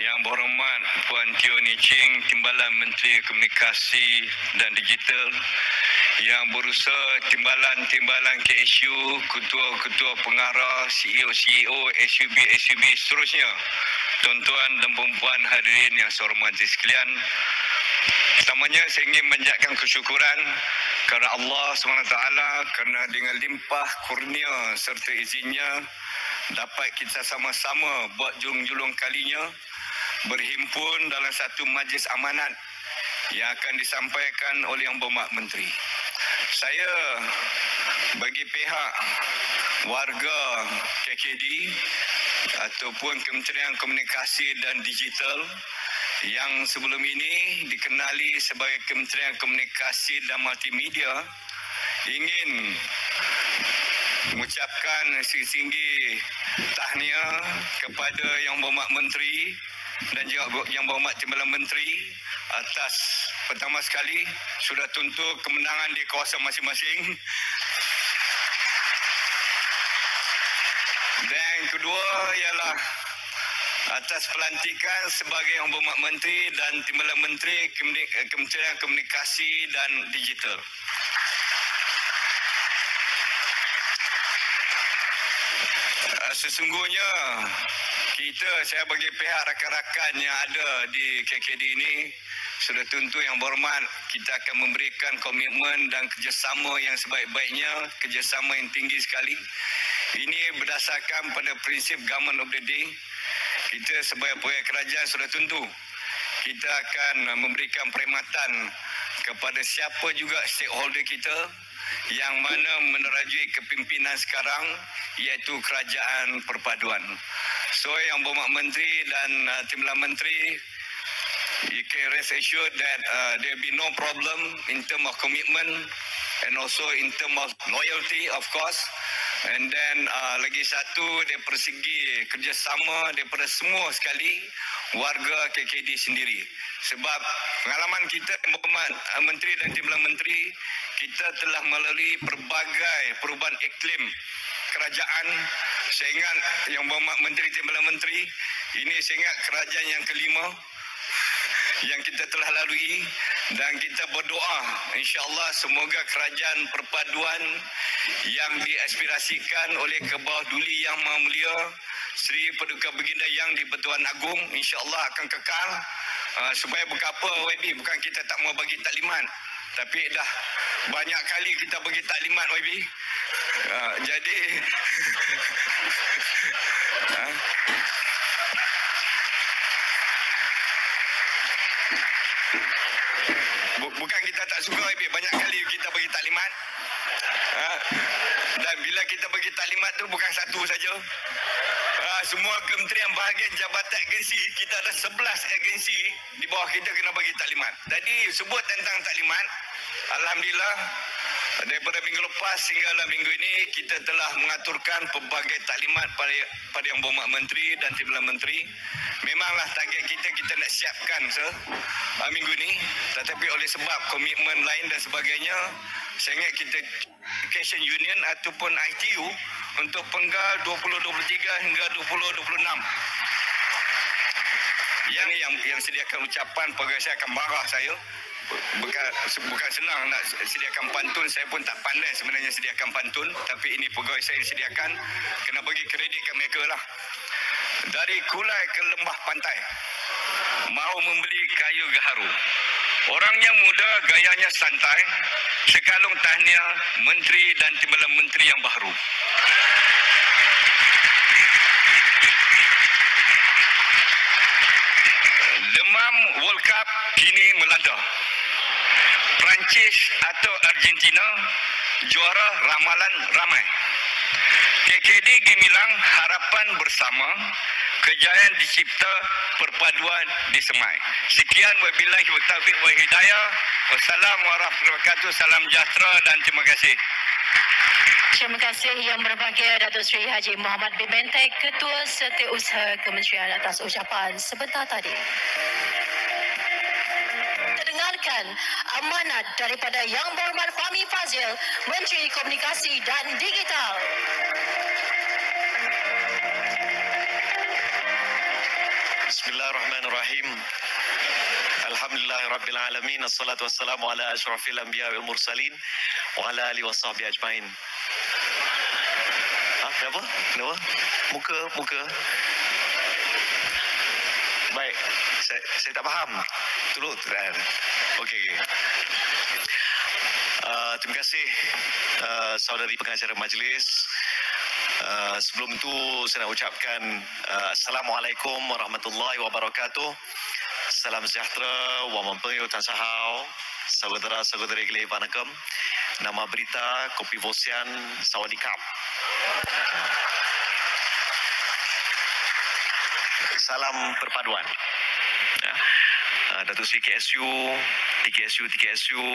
Yang berhormat Puan Teo Nii Ching, Timbalan Menteri Komunikasi dan Digital, yang berusaha timbalan-timbalan KSU, ketua-ketua pengarah, CEO-CEO, SUB seterusnya, tuan-tuan dan puan-puan hadirin yang saya hormati sekalian. Pertamanya saya ingin menjadikan kesyukuran kepada Allah SWT kerana dengan limpah kurnia serta izinnya dapat kita sama-sama buat julung-julung kalinya berhimpun dalam satu majlis amanat yang akan disampaikan oleh Yang Berhormat Menteri. Saya bagi pihak warga KKD ataupun Kementerian Komunikasi dan Digital yang sebelum ini dikenali sebagai Kementerian Komunikasi dan Multimedia, ingin mengucapkan setinggi tahniah kepada Yang Berhormat Menteri dan juga Yang Berhormat Timbalan Menteri atas pertama sekali sudah tuntut kemenangan di kawasan masing-masing, dan kedua ialah atas pelantikan sebagai Yang Berhormat Menteri dan Timbalan Menteri Kementerian Komunikasi dan Digital. Sesungguhnya saya bagi pihak rakan-rakan yang ada di KKD ini sudah tentu Yang Berhormat kita akan memberikan komitmen dan kerjasama yang sebaik-baiknya, kerjasama yang tinggi sekali. Ini berdasarkan pada prinsip government of the day. Kita sebagai pegawai kerajaan sudah tentu kita akan memberikan perkhidmatan kepada siapa juga stakeholder kita yang mana menerajui kepimpinan sekarang, iaitu Kerajaan Perpaduan. So Yang Berhormat Menteri dan Timbalan Menteri, you can rest assured that there will be no problem in terms of commitment and also in terms of loyalty, of course. And then lagi satu daripada segi kerjasama daripada semua sekali warga KKD sendiri. Sebab pengalaman kita Berhormat Menteri dan Timbalan Menteri, kita telah melalui pelbagai perubahan iklim kerajaan. Saya ingat Yang Berhormat Menteri Timbalan Menteri, ini saya ingat kerajaan yang kelima yang kita telah lalui, dan kita berdoa insya-Allah semoga kerajaan perpaduan yang diaspirasikan oleh Kebawah Duli Yang Maha Mulia Seri Paduka Baginda Yang di-Pertuan Agong insya-Allah akan kekal. Supaya berkapa YB, bukan kita tak mau bagi taklimat, tapi dah banyak kali kita bagi taklimat YB. Jadi bukan kita tak suka YB, banyak kali kita bagi taklimat. Dan bila kita bagi taklimat tu bukan satu saja. Semua kementerian bahagian jabatan agensi, kita ada 11 agensi di bawah kita kena bagi taklimat. Jadi sebut tentang taklimat, alhamdulillah daripada minggu lepas hinggalah minggu ini kita telah mengaturkan pelbagai taklimat pada Yang Berhormat Menteri dan Timbalan Menteri. Memanglah target kita nak siapkan minggu ini, tetapi oleh sebab komitmen lain dan sebagainya, saya ingat kita Education Union ataupun ITU untuk penggal 2023 hingga 2026. Yang sediakan ucapan pegawai saya akan marah saya. Bukan senang nak sediakan pantun, saya pun tak pandai sebenarnya sediakan pantun, tapi ini pegawai saya yang sediakan, kena bagi kredit kat mereka lah. Dari Kulai ke Lembah Pantai, mau membeli kayu gaharu. Orangnya muda, gayanya santai. Sekalung tahniah Menteri dan Timbalan Menteri yang baru. Demam World Cup kini melanda. Perancis atau Argentina juara ramalan ramai. KKD gemilang harapan bersama, kejayaan dicipta, perpaduan disemai. Sekian, wabillahi taufiq wa hidayah. Wassalamualaikum warahmatullahi wabarakatuh. Salam sejahtera dan terima kasih. Terima kasih Yang Berbahagia Datuk Seri Haji Muhammad bin Mentek, Ketua Setiausaha Kementerian, atas ucapan sebentar tadi. Terdengar menyampaikan amanat daripada Yang Berhormat Fahmi Fazil, Menteri Komunikasi dan Digital. Bismillahirrahmanirrahim. Alhamdulillahirabbil alamin. Assalatu wassalamu ala asyrafil anbiya wal mursalin wa ala alihi washabbihi ajmain. Kenapa? Muka. Baik, saya tak faham. Turut. Okey. Terima kasih saudari pengacara majlis. Sebelum itu saya nak ucapkan Assalamualaikum warahmatullahi wabarakatuh. Salam sejahtera, wamampengiu tansahau, saudara-saudari gili panakam. Nama berita Kopi Bosian Sawadikap. Salam perpaduan. Datuk Seri KSU, TKSU,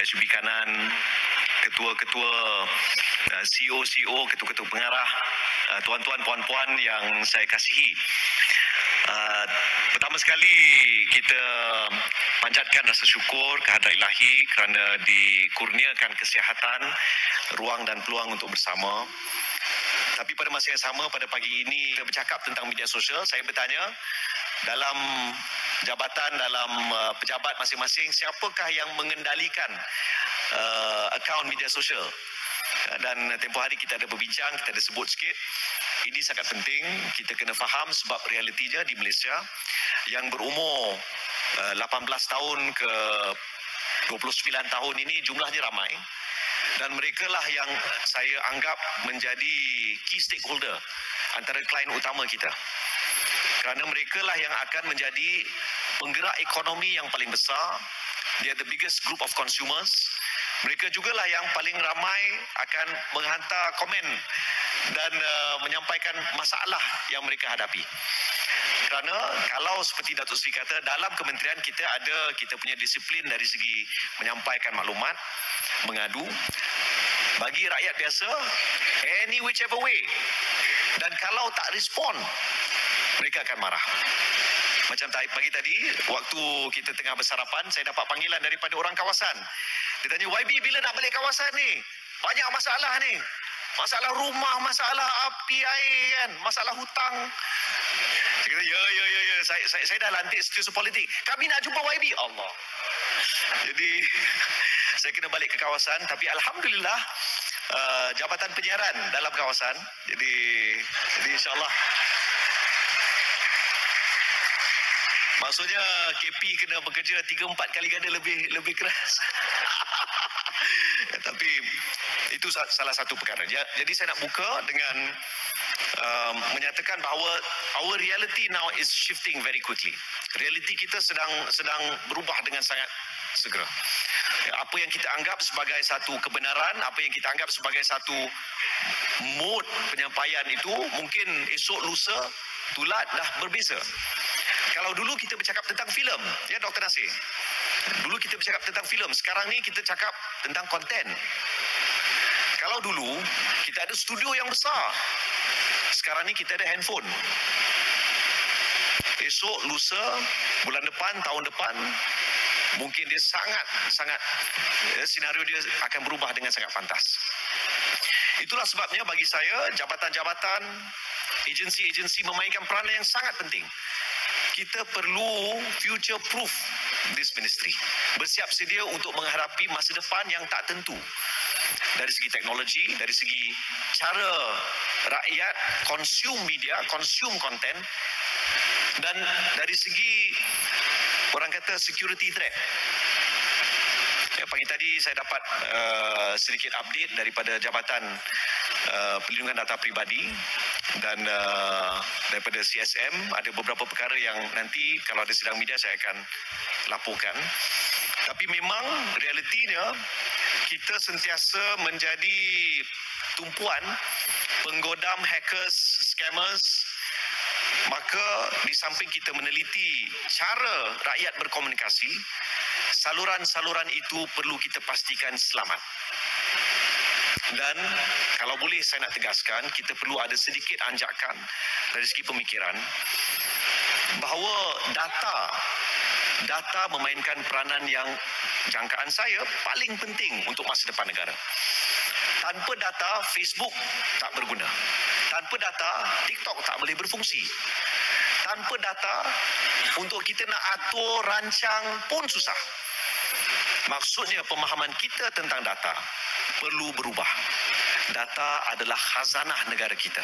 SUB Kanan, ketua-ketua, CEO, ketua-ketua pengarah, tuan-tuan, puan-puan yang saya kasihi. Pertama sekali kita panjatkan rasa syukur kehadrat Ilahi kerana dikurniakan kesihatan, ruang dan peluang untuk bersama. Tapi pada masa yang sama, pada pagi ini kita bercakap tentang media sosial. Saya bertanya, dalam jabatan, dalam pejabat masing-masing, siapakah yang mengendalikan akaun media sosial? Dan tempoh hari kita ada berbincang, kita ada sebut sikit. Ini sangat penting, kita kena faham sebab realitinya di Malaysia yang berumur 18 tahun ke 29 tahun ini jumlahnya ramai. Dan mereka lah yang saya anggap menjadi key stakeholder antara klien utama kita. Kerana mereka lah yang akan menjadi penggerak ekonomi yang paling besar. They are the biggest group of consumers. Mereka jugalah yang paling ramai akan menghantar komen dan menyampaikan masalah yang mereka hadapi. Kerana kalau seperti Datuk Seri kata, dalam kementerian kita punya disiplin dari segi menyampaikan maklumat, mengadu bagi rakyat biasa any whichever way. Dan kalau tak respon, mereka akan marah. Macam pagi tadi, waktu kita tengah bersarapan, saya dapat panggilan daripada orang kawasan. Dia tanya, YB bila nak balik kawasan ni? Banyak masalah ni. Masalah rumah, masalah api air kan, masalah hutang. Saya kata, ya. Saya dah lantik setiausaha politik. Kami nak jumpa YB. Allah. Jadi, saya kena balik ke kawasan. Tapi Alhamdulillah, jabatan penyiaran dalam kawasan. Jadi insyaAllah. Maksudnya KP kena bekerja 3-4 kali ganda lebih keras. Tapi itu salah satu perkara. Jadi saya nak buka dengan menyatakan bahawa our reality now is shifting very quickly. Realiti kita sedang berubah dengan sangat segera. Apa yang kita anggap sebagai satu kebenaran, apa yang kita anggap sebagai satu mode penyampaian itu mungkin esok lusa tulat dah berbeza. Kalau dulu kita bercakap tentang filem, ya Dr. Nasir. Dulu kita bercakap tentang filem, sekarang ni kita cakap tentang konten. Kalau dulu kita ada studio yang besar, sekarang ni kita ada handphone. Esok, lusa, bulan depan, tahun depan, mungkin dia sangat senario dia akan berubah dengan sangat pantas. Itulah sebabnya bagi saya jabatan-jabatan, agensi-agensi memainkan peranan yang sangat penting. Kita perlu future proof this ministry. Bersiap sedia untuk menghadapi masa depan yang tak tentu. Dari segi teknologi, dari segi cara rakyat consume media, consume content, dan dari segi orang kata security threat. Pagi tadi saya dapat sedikit update daripada Jabatan Perlindungan Data Pribadi dan daripada CSM. Ada beberapa perkara yang nanti kalau ada sidang media saya akan laporkan. Tapi memang realitinya kita sentiasa menjadi tumpuan penggodam hackers, scammers. Maka di samping kita meneliti cara rakyat berkomunikasi, saluran-saluran itu perlu kita pastikan selamat. Dan kalau boleh saya nak tegaskan, kita perlu ada sedikit anjakan dari segi pemikiran bahawa data data memainkan peranan yang jangkaan saya paling penting untuk masa depan negara. Tanpa data, Facebook tak berguna. Tanpa data, TikTok tak boleh berfungsi. Tanpa data, untuk kita nak atur, rancang pun susah. Maksudnya pemahaman kita tentang data perlu berubah. Data adalah khazanah negara kita.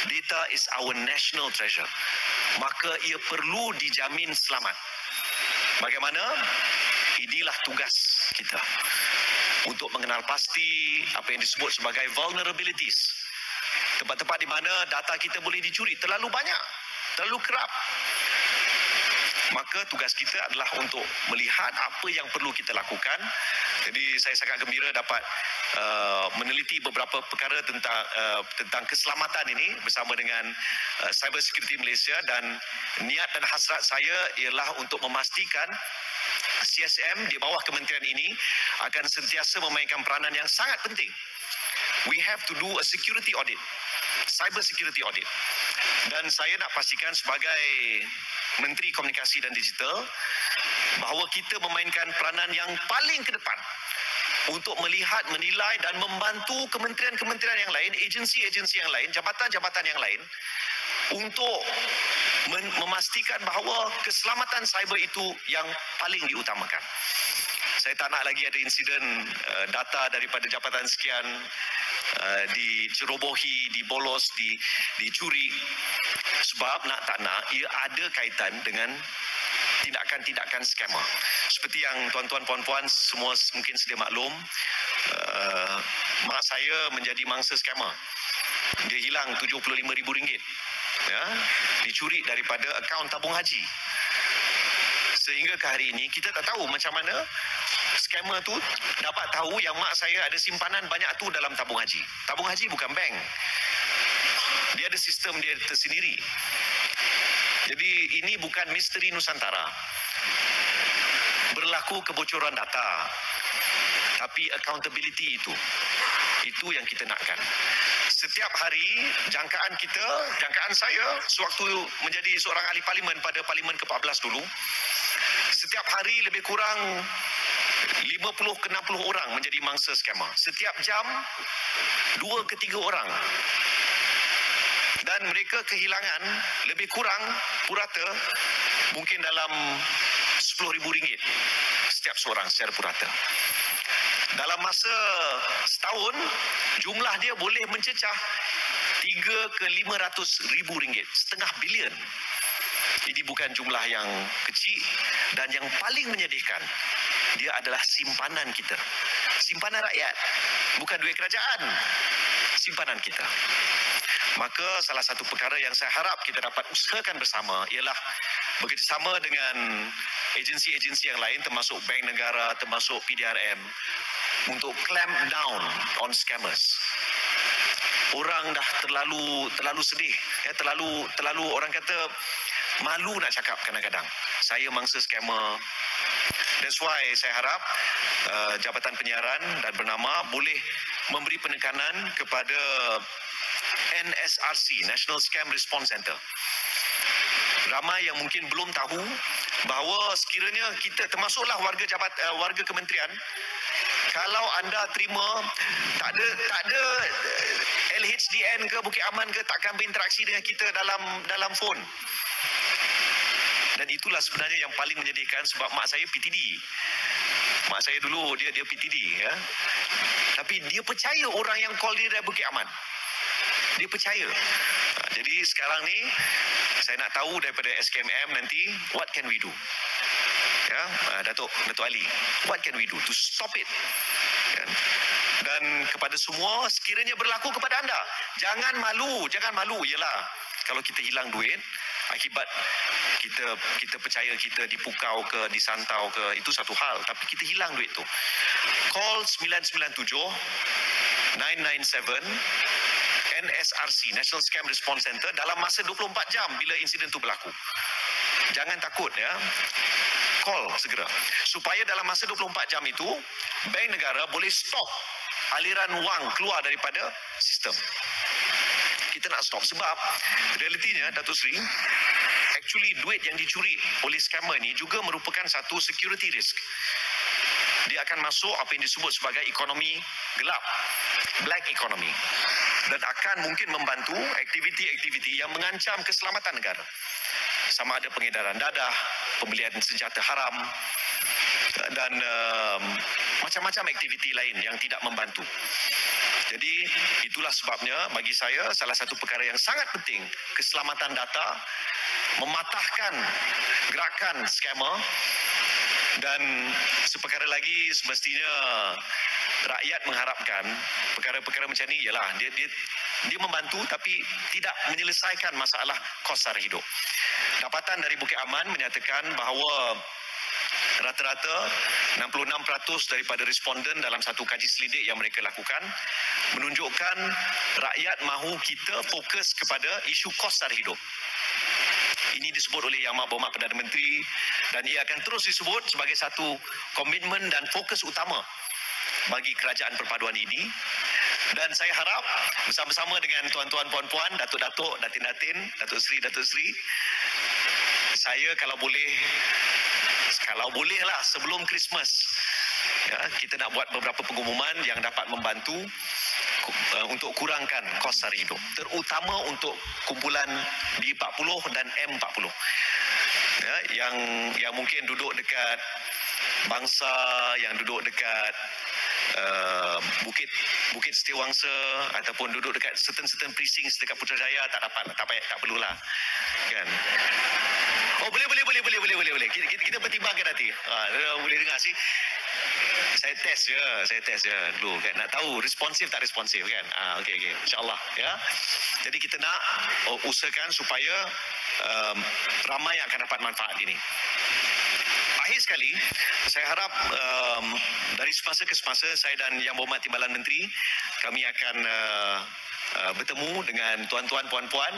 Data is our national treasure. Maka ia perlu dijamin selamat. Bagaimana? Inilah tugas kita. Untuk mengenal pasti apa yang disebut sebagai vulnerabilities. Tempat-tempat di mana data kita boleh dicuri terlalu banyak, terlalu kerap. Maka tugas kita adalah untuk melihat apa yang perlu kita lakukan. Jadi saya sangat gembira dapat meneliti beberapa perkara tentang keselamatan ini bersama dengan Cyber Security Malaysia, dan niat dan hasrat saya ialah untuk memastikan CSM di bawah kementerian ini akan sentiasa memainkan peranan yang sangat penting. We have to do a security audit, cyber security audit. Dan saya nak pastikan sebagai Menteri Komunikasi dan Digital bahawa kita memainkan peranan yang paling ke depan untuk melihat, menilai dan membantu kementerian-kementerian yang lain, agensi-agensi yang lain, jabatan-jabatan yang lain untuk memastikan bahawa keselamatan cyber itu yang paling diutamakan. Saya tak nak lagi ada insiden data daripada jabatan sekian dicerobohi, dibolos, dicuri. Sebab nak tak nak, ia ada kaitan dengan tindakan-tindakan skamer. Seperti yang tuan-tuan puan-puan semua mungkin sedia maklum, mak saya menjadi mangsa skamer. Dia hilang RM75,000, ya, dicuri daripada akaun tabung haji. Sehingga ke hari ini kita tak tahu macam mana skamer tu dapat tahu yang mak saya ada simpanan banyak tu dalam tabung haji. Tabung haji bukan bank. Dia ada sistem dia tersendiri. Jadi ini bukan misteri Nusantara. Berlaku kebocoran data. Tapi accountability itu yang kita nakkan. Setiap hari jangkaan saya sewaktu menjadi seorang ahli parlimen pada parlimen ke-14 dulu, setiap hari lebih kurang 50 ke 60 orang menjadi mangsa skamer. Setiap jam 2 ke 3 orang. Dan mereka kehilangan lebih kurang purata mungkin dalam RM10,000 setiap seorang secara purata. Dalam masa setahun, jumlah dia boleh mencecah 3 ke 500 ribu ringgit, setengah bilion. Ini bukan jumlah yang kecil, dan yang paling menyedihkan, dia adalah simpanan kita. Simpanan rakyat, bukan duit kerajaan. Simpanan kita. Maka salah satu perkara yang saya harap kita dapat usahakan bersama ialah bekerjasama dengan agensi-agensi yang lain, termasuk Bank Negara, termasuk PDRM, untuk clamp down on scammers. Orang dah terlalu sedih, terlalu orang kata malu nak cakap kadang-kadang. Saya mangsa scammer. That's why saya harap Jabatan Penyiaran dan Bernama boleh memberi penekanan kepada NSRC, National Scam Response Center. Ramai yang mungkin belum tahu bahawa sekiranya kita, termasuklah warga kementerian, kalau anda terima tak ada LHDN ke Bukit Aman ke, takkan berinteraksi dengan kita dalam phone. Dan itulah sebenarnya yang paling menyedihkan, sebab mak saya PTD. Mak saya dulu dia PTD, ya. Tapi dia percaya orang yang call dia dari Bukit Aman. Dia percaya. Jadi sekarang ni saya nak tahu daripada SKMM nanti, what can we do? Ya, Datuk Ali, what can we do to stop it? Ya. Dan kepada semua, sekiranya berlaku kepada anda, jangan malu. Ialah kalau kita hilang duit akibat kita percaya kita dipukau ke, disantau ke, itu satu hal, tapi kita hilang duit tu. Call 997 997 NSRC, National Scam Response Center, dalam masa 24 jam bila insiden tu berlaku. Jangan takut, ya. Call segera. Supaya dalam masa 24 jam itu, Bank Negara boleh stop aliran wang keluar daripada sistem. Kita nak stop sebab realitinya, Datuk Seri, actually duit yang dicuri oleh scammer ni juga merupakan satu security risk. Dia akan masuk apa yang disebut sebagai ekonomi gelap, black economy, dan akan mungkin membantu aktiviti-aktiviti yang mengancam keselamatan negara. Sama ada pengedaran dadah, pembelian senjata haram dan macam-macam aktiviti lain yang tidak membantu. Jadi itulah sebabnya bagi saya salah satu perkara yang sangat penting, keselamatan data, mematahkan gerakan scammer, dan seperkara lagi semestinya rakyat mengharapkan perkara-perkara macam ni ialah dia membantu tapi tidak menyelesaikan masalah kos sara hidup. Dapatan dari Bukit Aman menyatakan bahawa rata-rata 66% daripada responden dalam satu kaji selidik yang mereka lakukan menunjukkan rakyat mahu kita fokus kepada isu kos sara hidup. Ini disebut oleh Yang Berhormat Perdana Menteri dan ia akan terus disebut sebagai satu komitmen dan fokus utama bagi kerajaan perpaduan ini. Dan saya harap bersama-sama dengan tuan-tuan, puan-puan, datuk-datuk, datin-datin, datuk seri, saya kalau bolehlah sebelum Christmas, ya, kita nak buat beberapa pengumuman yang dapat membantu untuk kurangkan kos sara hidup, terutama untuk kumpulan B40 dan M40, ya, yang mungkin duduk dekat Bangsa, yang duduk dekat Bukit Setiawangsa ataupun duduk dekat certain precincts dekat Putrajaya tak perlulah, kan. Oh, boleh. Kita pertimbangkan nanti. Boleh dengar sih. Saya test je dulu, kan, nak tahu responsif tak responsif, kan. Okey, insya-Allah, ya. Jadi kita nak usahakan supaya ramai yang akan dapat manfaat ini. Akhir sekali, saya harap dari semasa ke semasa saya dan Yang Berhormat Timbalan Menteri kami akan bertemu dengan tuan-tuan, puan-puan.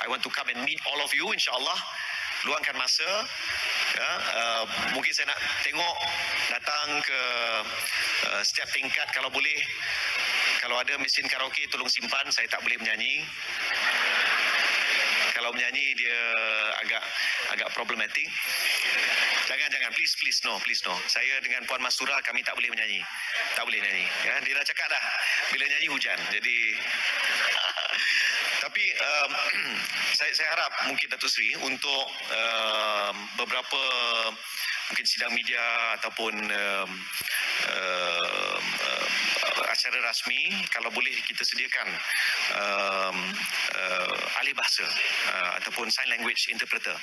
I want to come and meet all of you, insya-Allah. Luangkan masa, ya, mungkin saya nak tengok datang ke setiap tingkat kalau boleh. Kalau ada mesin karaoke tolong simpan, saya tak boleh menyanyi. Kalau menyanyi dia agak problematik. Jangan, please no. Saya dengan Puan Mastura kami tak boleh menyanyi. Tak boleh nyanyi, ya. Dia dah cakap dah bila nyanyi hujan. Jadi tapi saya harap mungkin Datuk Seri untuk beberapa mungkin sidang media ataupun acara rasmi, kalau boleh kita sediakan ahli bahasa ataupun sign language interpreter.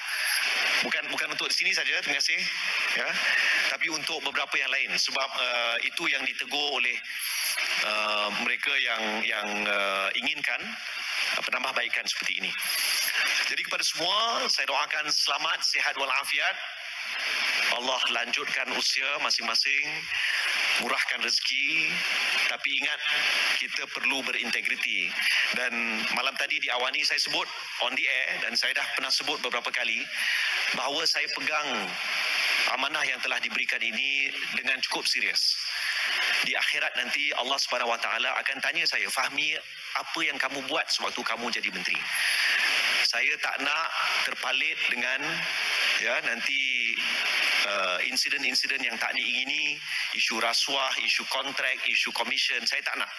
Bukan untuk di sini saja, terima kasih, ya, tapi untuk beberapa yang lain, sebab itu yang ditegur oleh mereka yang inginkan penambahbaikan seperti ini. Jadi kepada semua saya doakan selamat, sihat walafiat. Allah lanjutkan usia masing-masing, murahkan rezeki, tapi ingat kita perlu berintegriti. Dan malam tadi di Awani saya sebut on the air, dan saya dah pernah sebut beberapa kali bahawa saya pegang amanah yang telah diberikan ini dengan cukup serius. Di akhirat nanti Allah Subhanahu Wa Taala akan tanya saya, Fahmi, apa yang kamu buat sewaktu kamu jadi menteri? Saya tak nak terpalit dengan, ya, nanti insiden-insiden yang tak diingini, isu rasuah, isu kontrak, isu komisen. Saya tak nak,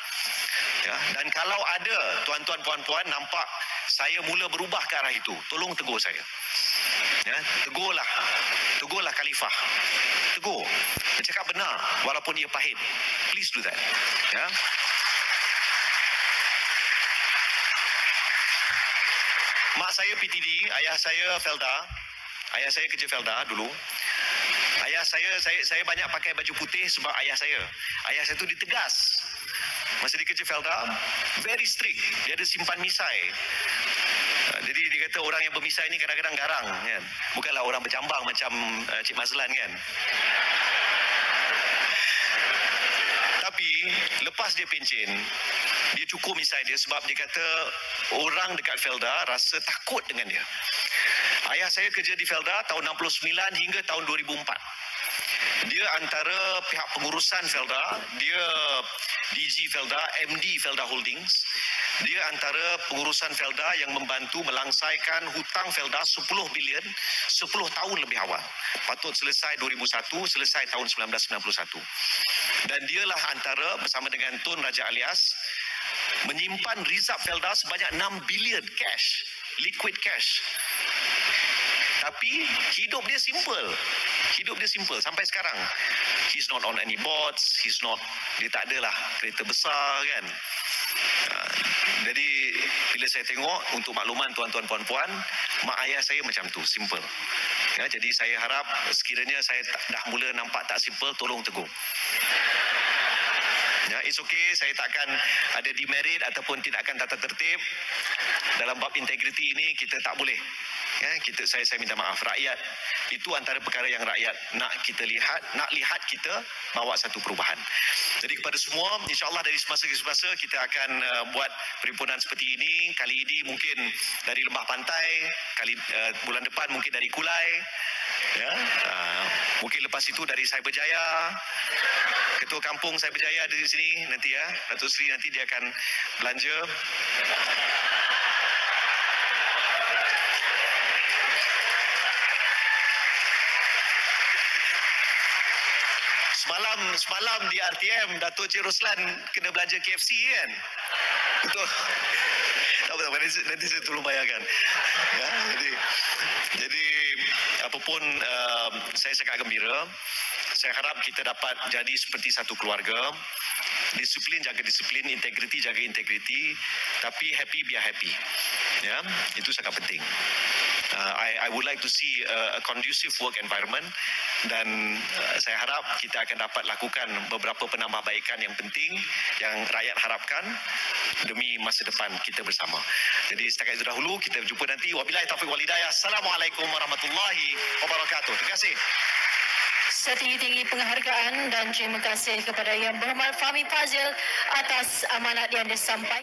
ya. Dan kalau ada tuan-tuan, puan-puan nampak saya mula berubah ke arah itu, tolong tegur saya, ya. Tegurlah Khalifah, tegur, bercakap benar walaupun ia pahit. Please do that, ya. Mak saya PTD, ayah saya Felda. Ayah saya kerja Felda dulu. Ayah saya banyak pakai baju putih sebab ayah saya tu ditegas. Masa dia kerja Felda, very strict. Dia ada simpan misai. Jadi dia kata orang yang bermisai ni kadang-kadang garang, kan. Bukanlah orang bercambang macam Cik Mazlan, kan. Tapi lepas dia pencen, dia cukur misai dia sebab dia kata orang dekat Felda rasa takut dengan dia. Ayah saya kerja di Felda tahun 69 hingga tahun 2004. Dia antara pihak pengurusan Felda, dia DG Felda, MD Felda Holdings, Dia antara pengurusan Felda yang membantu melangsaikan hutang Felda 10 bilion 10 tahun lebih awal. Patut selesai 2001, selesai tahun 1991. Dan dialah antara bersama dengan Tun Raja Alias menyimpan rizab Felda sebanyak 6 bilion cash, liquid cash. Tapi hidup dia simple. Hidup dia simple sampai sekarang. He's not on any boards, dia tak adalah kereta besar kan. Jadi bila saya tengok, untuk makluman tuan-tuan puan-puan, mak ayah saya macam tu, simple. Ya, jadi saya harap sekiranya saya dah mula nampak tak simple, tolong tegur. Ya, it's okay, saya takkan ada demerit ataupun tindakan tata tertib. Dalam bab integriti ini kita tak boleh. Ya, saya minta maaf, rakyat itu antara perkara yang rakyat nak lihat kita bawa satu perubahan. Jadi kepada semua, insya-Allah dari semasa ke semasa kita akan buat perhimpunan seperti ini. Kali ini mungkin dari Lembah Pantai, bulan depan mungkin dari Kulai. Ya, mungkin lepas itu dari Cyberjaya. Ketua kampung Cyberjaya ada di sini nanti ya. Datuk Seri nanti dia akan belanja. Semalam di RTM Datuk Cik Roslan kena belanja KFC kan. Betul. Tak apa, nanti saya tolong bayarkan. Ya, jadi apapun saya sangat gembira. Saya harap kita dapat jadi seperti satu keluarga. Disiplin jaga disiplin, integriti jaga integriti, tapi happy biar happy. Ya, itu sangat penting. I would like to see a conducive work environment dan saya harap kita akan dapat lakukan beberapa penambahbaikan yang penting yang rakyat harapkan demi masa depan kita bersama. Jadi setakat itu dahulu, kita jumpa nanti. Wabillahi taufiq wal hidayah. Assalamualaikum warahmatullahi wabarakatuh. Terima kasih. Setinggi-tinggi penghargaan dan terima kasih kepada Yang Berhormat Fahmi Fazil atas amanat yang disampaikan.